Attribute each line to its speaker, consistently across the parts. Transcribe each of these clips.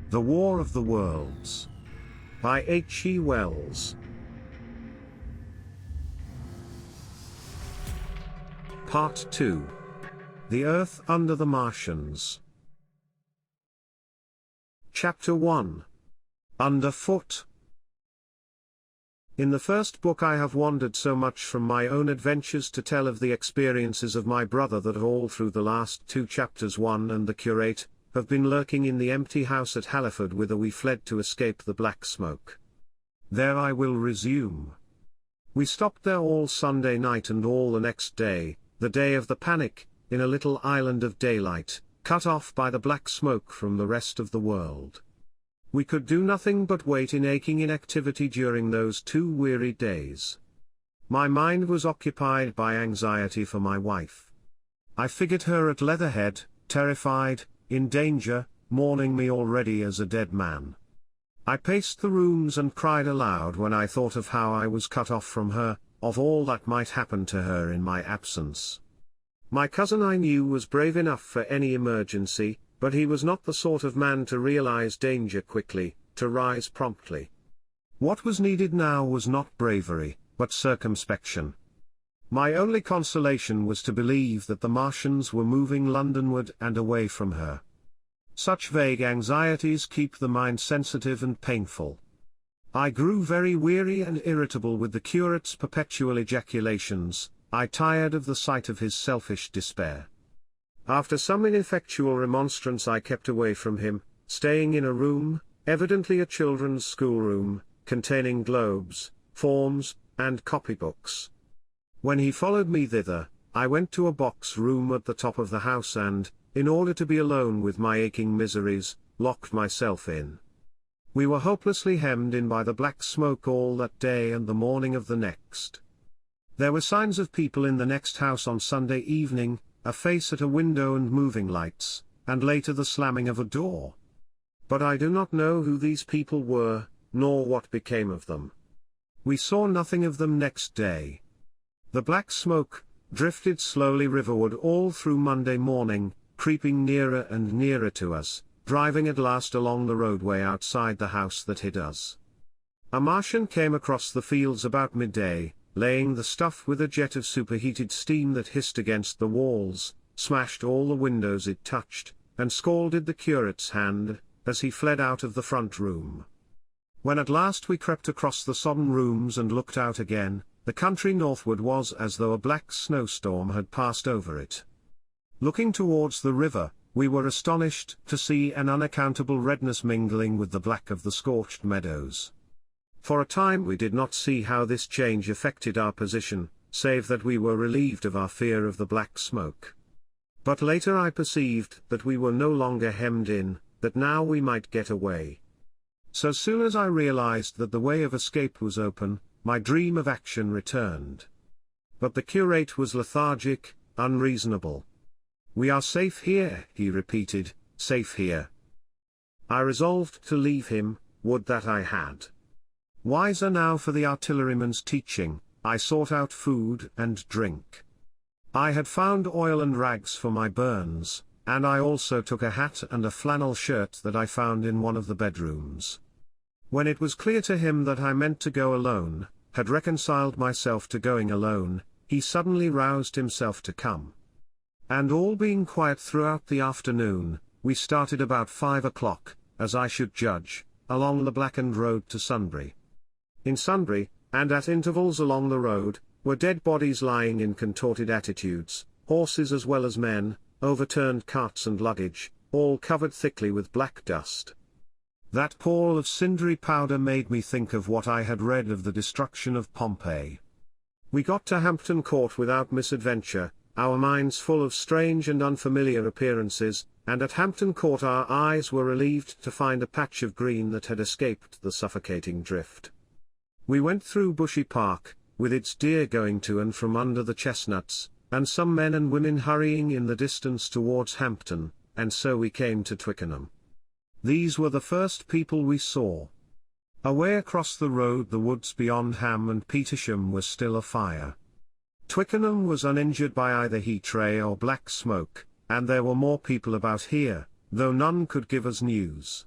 Speaker 1: The War of the Worlds. By H. E. Wells. Part 2. The Earth Under the Martians. Chapter 1. Underfoot. In the first book I have wandered so much from my own adventures to tell of the experiences of my brother that all through the last 2 chapters 1 and the curate have been lurking in the empty house at Halliford whither we fled to escape the black smoke. There I will resume. We stopped there all Sunday night and all the next day, the day of the panic, in a little island of daylight, cut off by the black smoke from the rest of the world. We could do nothing but wait in aching inactivity during those 2 weary days. My mind was occupied by anxiety for my wife. I figured her at Leatherhead, terrified, in danger, mourning me already as a dead man. I paced the rooms and cried aloud when I thought of how I was cut off from her, of all that might happen to her in my absence. My cousin I knew was brave enough for any emergency, but he was not the sort of man to realize danger quickly, to rise promptly. What was needed now was not bravery, but circumspection. My only consolation was to believe that the Martians were moving Londonward and away from her. Such vague anxieties keep the mind sensitive and painful. I grew very weary and irritable with the curate's perpetual ejaculations. I tired of the sight of his selfish despair. After some ineffectual remonstrance I kept away from him, staying in a room, evidently a children's schoolroom, containing globes, forms, and copybooks. When he followed me thither, I went to a box room at the top of the house and, in order to be alone with my aching miseries, locked myself in. We were hopelessly hemmed in by the black smoke all that day and the morning of the next. There were signs of people in the next house on Sunday evening, a face at a window and moving lights, and later the slamming of a door. But I do not know who these people were, nor what became of them. We saw nothing of them next day. The black smoke drifted slowly riverward all through Monday morning, creeping nearer and nearer to us, driving at last along the roadway outside the house that hid us. A Martian came across the fields about midday, laying the stuff with a jet of superheated steam that hissed against the walls, smashed all the windows it touched, and scalded the curate's hand, as he fled out of the front room. When at last we crept across the sodden rooms and looked out again, the country northward was as though a black snowstorm had passed over it. Looking towards the river, we were astonished to see an unaccountable redness mingling with the black of the scorched meadows. For a time we did not see how this change affected our position, save that we were relieved of our fear of the black smoke. But later I perceived that we were no longer hemmed in, that now we might get away. So soon as I realized that the way of escape was open, my dream of action returned. But the curate was lethargic, unreasonable. "We are safe here," he repeated, "safe here." I resolved to leave him, would that I had. Wiser now for the artilleryman's teaching, I sought out food and drink. I had found oil and rags for my burns, and I also took a hat and a flannel shirt that I found in one of the bedrooms. When it was clear to him that I meant to go alone, had reconciled myself to going alone, he suddenly roused himself to come. And all being quiet throughout the afternoon, we started about 5 o'clock, as I should judge, along the blackened road to Sunbury. In Sunbury, and at intervals along the road, were dead bodies lying in contorted attitudes, horses as well as men, overturned carts and luggage, all covered thickly with black dust. That pall of cindery powder made me think of what I had read of the destruction of Pompeii. We got to Hampton Court without misadventure, our minds full of strange and unfamiliar appearances, and at Hampton Court our eyes were relieved to find a patch of green that had escaped the suffocating drift. We went through Bushy Park, with its deer going to and from under the chestnuts, and some men and women hurrying in the distance towards Hampton, and so we came to Twickenham. These were the first people we saw. Away across the road the woods beyond Ham and Petersham were still afire. Twickenham was uninjured by either heat ray or black smoke, and there were more people about here, though none could give us news.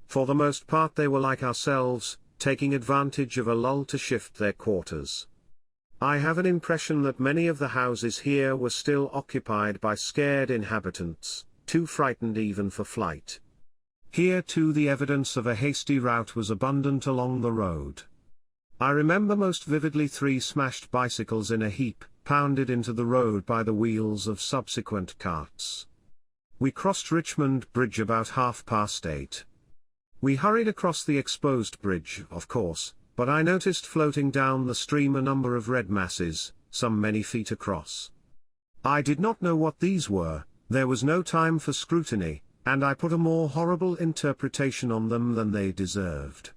Speaker 1: For the most part they were like ourselves, taking advantage of a lull to shift their quarters. I have an impression that many of the houses here were still occupied by scared inhabitants, too frightened even for flight. Here too the evidence of a hasty rout was abundant along the road. I remember most vividly 3 smashed bicycles in a heap, pounded into the road by the wheels of subsequent carts. We crossed Richmond Bridge about 8:30. We hurried across the exposed bridge, of course, but I noticed floating down the stream a number of red masses, some many feet across. I did not know what these were, there was no time for scrutiny, and I put a more horrible interpretation on them than they deserved.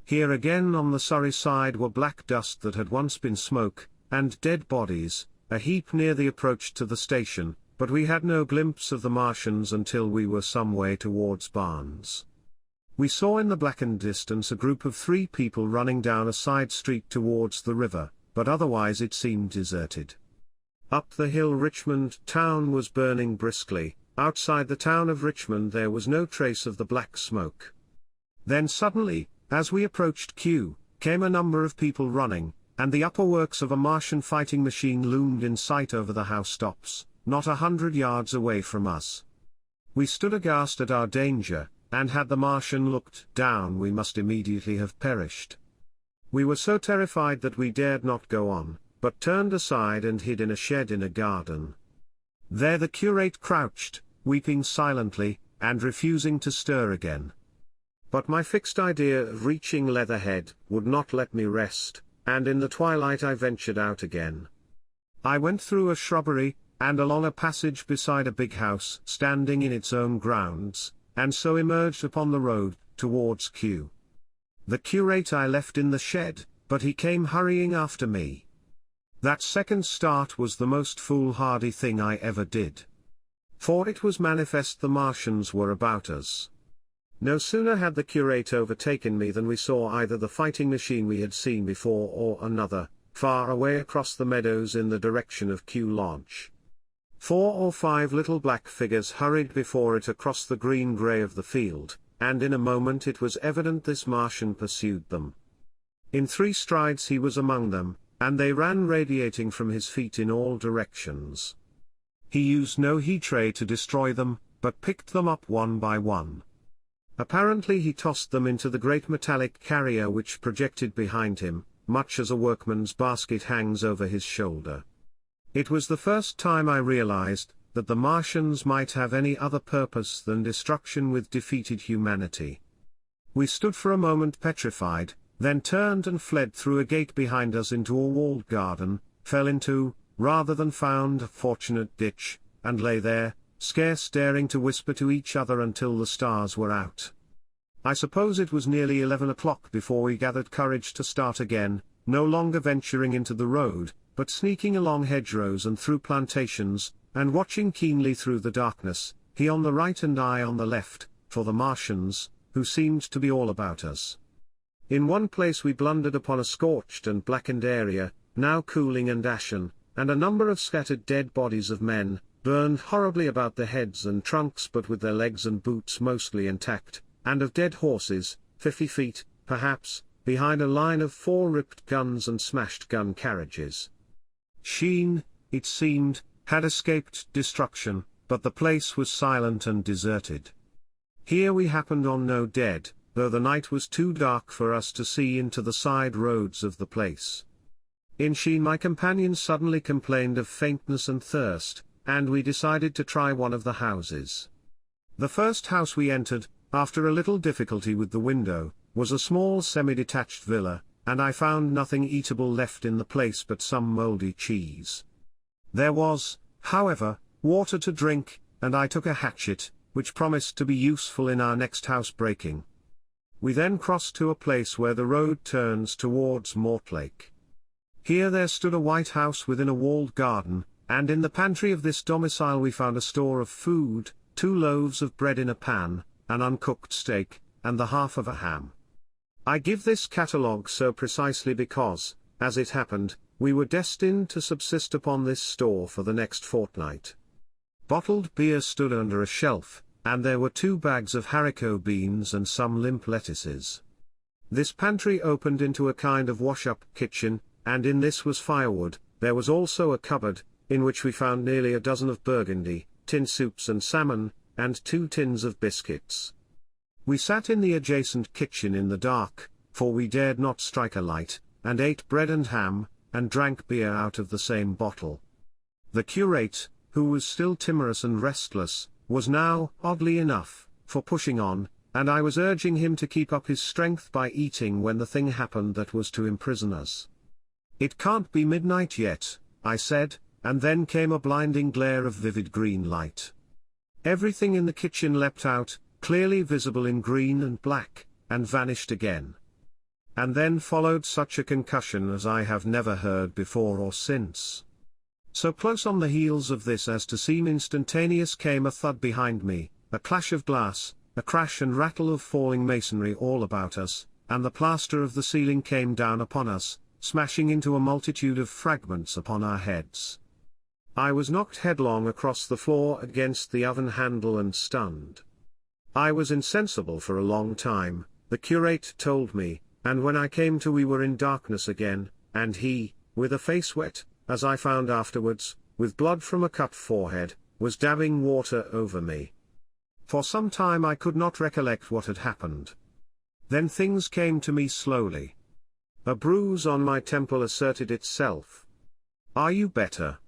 Speaker 1: Here again on the Surrey side were black dust that had once been smoke, and dead bodies, a heap near the approach to the station, but we had no glimpse of the Martians until we were some way towards Barnes. We saw in the blackened distance a group of 3 people running down a side street towards the river, but otherwise it seemed deserted. Up the hill Richmond town was burning briskly, outside the town of Richmond there was no trace of the black smoke. Then suddenly, as we approached Kew, came a number of people running, and the upper works of a Martian fighting machine loomed in sight over the housetops, not 100 yards away from us. We stood aghast at our danger, and had the Martian looked down we must immediately have perished. We were so terrified that we dared not go on, but turned aside and hid in a shed in a garden. There the curate crouched, weeping silently, and refusing to stir again. But my fixed idea of reaching Leatherhead would not let me rest, and in the twilight I ventured out again. I went through a shrubbery, and along a passage beside a big house standing in its own grounds, and so emerged upon the road, towards Kew. The curate I left in the shed, but he came hurrying after me. That second start was the most foolhardy thing I ever did. For it was manifest the Martians were about us. No sooner had the curate overtaken me than we saw either the fighting machine we had seen before or another, far away across the meadows in the direction of Kew Lodge. 4 or 5 little black figures hurried before it across the green-grey of the field, and in a moment it was evident this Martian pursued them. In 3 strides he was among them, and they ran radiating from his feet in all directions. He used no heat ray to destroy them, but picked them up one by one. Apparently he tossed them into the great metallic carrier which projected behind him, much as a workman's basket hangs over his shoulder. It was the first time I realized that the Martians might have any other purpose than destruction with defeated humanity. We stood for a moment petrified, then turned and fled through a gate behind us into a walled garden, fell into, rather than found, a fortunate ditch, and lay there, scarce daring to whisper to each other until the stars were out. I suppose it was nearly 11 o'clock before we gathered courage to start again, no longer venturing into the road, but sneaking along hedgerows and through plantations, and watching keenly through the darkness, he on the right and I on the left, for the Martians, who seemed to be all about us. In one place we blundered upon a scorched and blackened area, now cooling and ashen, and a number of scattered dead bodies of men, burned horribly about the heads and trunks but with their legs and boots mostly intact, and of dead horses, 50 feet, perhaps, behind a line of 4 ripped guns and smashed gun carriages. Sheen, it seemed, had escaped destruction, but the place was silent and deserted. Here we happened on no dead, though the night was too dark for us to see into the side roads of the place. In Sheen my companion suddenly complained of faintness and thirst, and we decided to try one of the houses. The first house we entered, after a little difficulty with the window, was a small semi-detached villa, and I found nothing eatable left in the place but some mouldy cheese. There was, however, water to drink, and I took a hatchet, which promised to be useful in our next house-breaking. We then crossed to a place where the road turns towards Mortlake. Here there stood a white house within a walled garden, and in the pantry of this domicile we found a store of food, 2 loaves of bread in a pan, an uncooked steak, and the half of a ham. I give this catalogue so precisely because, as it happened, we were destined to subsist upon this store for the next fortnight. Bottled beer stood under a shelf, and there were 2 bags of haricot beans and some limp lettuces. This pantry opened into a kind of wash-up kitchen, and in this was firewood. There was also a cupboard, in which we found nearly a dozen of burgundy, tin soups and salmon, and 2 tins of biscuits. We sat in the adjacent kitchen in the dark, for we dared not strike a light, and ate bread and ham, and drank beer out of the same bottle. The curate, who was still timorous and restless, was now, oddly enough, for pushing on, and I was urging him to keep up his strength by eating when the thing happened that was to imprison us. "It can't be midnight yet," I said, and then came a blinding glare of vivid green light. Everything in the kitchen leapt out, clearly visible in green and black, and vanished again. And then followed such a concussion as I have never heard before or since. So close on the heels of this as to seem instantaneous came a thud behind me, a clash of glass, a crash and rattle of falling masonry all about us, and the plaster of the ceiling came down upon us, smashing into a multitude of fragments upon our heads. I was knocked headlong across the floor against the oven handle and stunned. I was insensible for a long time, the curate told me, and when I came to we were in darkness again, and he, with a face wet, as I found afterwards, with blood from a cut forehead, was dabbing water over me. For some time I could not recollect what had happened. Then things came to me slowly. A bruise on my temple asserted itself. "Are you better?"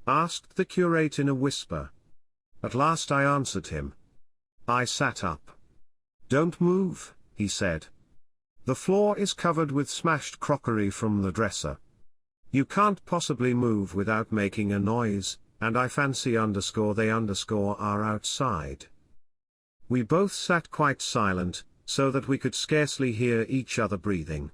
Speaker 1: asked the curate in a whisper. At last I answered him. I sat up. "Don't move," he said. "The floor is covered with smashed crockery from the dresser. You can't possibly move without making a noise, and I fancy they are outside." We both sat quite silent, so that we could scarcely hear each other breathing.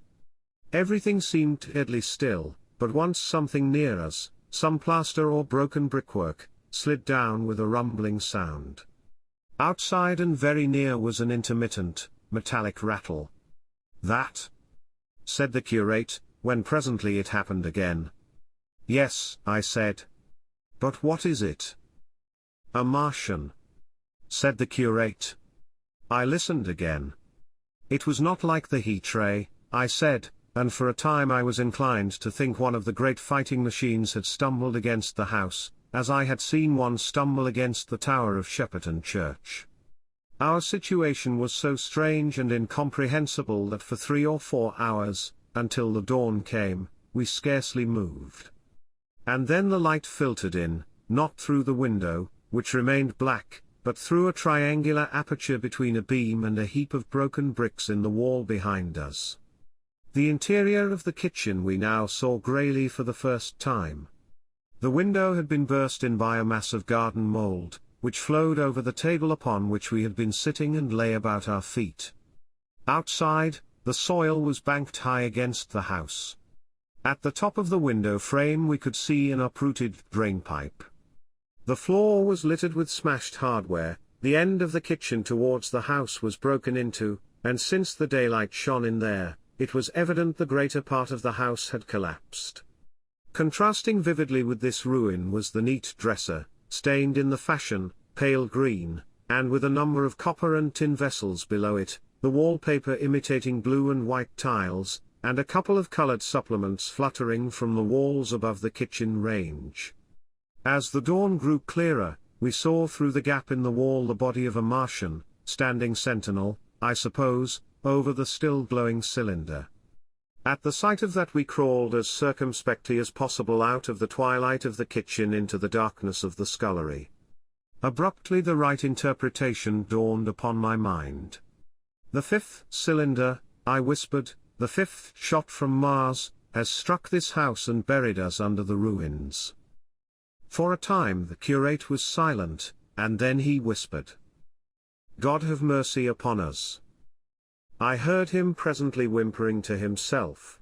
Speaker 1: Everything seemed deadly still, but once something near us, some plaster or broken brickwork, slid down with a rumbling sound. Outside and very near was an intermittent, metallic rattle. "That?" said the curate, when presently it happened again. "Yes," I said. "But what is it?" "A Martian," said the curate. I listened again. "It was not like the heat ray," I said, and for a time I was inclined to think one of the great fighting machines had stumbled against the house, as I had seen one stumble against the tower of Shepperton Church. Our situation was so strange and incomprehensible that for 3 or 4 hours, until the dawn came, we scarcely moved. And then the light filtered in, not through the window, which remained black, but through a triangular aperture between a beam and a heap of broken bricks in the wall behind us. The interior of the kitchen we now saw greyly for the first time. The window had been burst in by a mass of garden mould, which flowed over the table upon which we had been sitting and lay about our feet. Outside, the soil was banked high against the house. At the top of the window frame we could see an uprooted drainpipe. The floor was littered with smashed hardware, the end of the kitchen towards the house was broken into, and since the daylight shone in there, it was evident the greater part of the house had collapsed. Contrasting vividly with this ruin was the neat dresser, stained in the fashion, pale green, and with a number of copper and tin vessels below it, the wallpaper imitating blue and white tiles, and a couple of colored supplements fluttering from the walls above the kitchen range. As the dawn grew clearer, we saw through the gap in the wall the body of a Martian, standing sentinel, I suppose, over the still glowing cylinder. At the sight of that we crawled as circumspectly as possible out of the twilight of the kitchen into the darkness of the scullery. Abruptly the right interpretation dawned upon my mind. "The 5th cylinder," I whispered, "the 5th shot from Mars, has struck this house and buried us under the ruins." For a time the curate was silent, and then he whispered, "God have mercy upon us." I heard him presently whimpering to himself.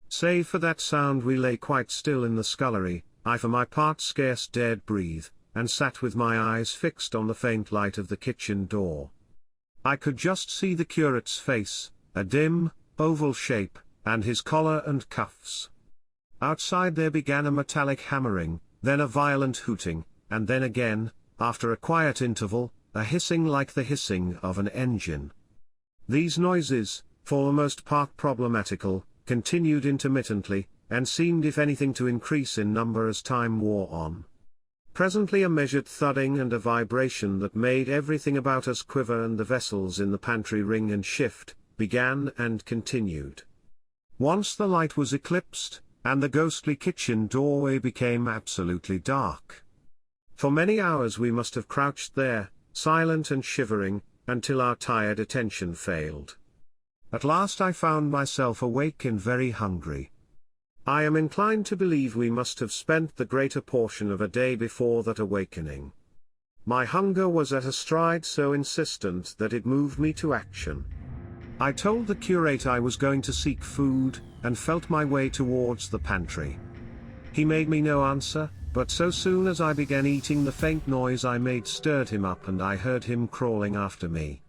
Speaker 1: Save for that sound we lay quite still in the scullery. I for my part scarce dared breathe, and sat with my eyes fixed on the faint light of the kitchen door. I could just see the curate's face, a dim, oval shape, and his collar and cuffs. Outside there began a metallic hammering, then a violent hooting, and then again, after a quiet interval, a hissing like the hissing of an engine. These noises, for the most part problematical, continued intermittently, and seemed if anything to increase in number as time wore on. Presently a measured thudding and a vibration that made everything about us quiver and the vessels in the pantry ring and shift, began and continued. Once the light was eclipsed, and the ghostly kitchen doorway became absolutely dark. For many hours we must have crouched there, silent and shivering, until our tired attention failed. At last I found myself awake and very hungry. I am inclined to believe we must have spent the greater portion of a day before that awakening. My hunger was at a stride so insistent that it moved me to action. I told the curate I was going to seek food, and felt my way towards the pantry. He made me no answer, but so soon as I began eating the faint noise I made stirred him up and I heard him crawling after me.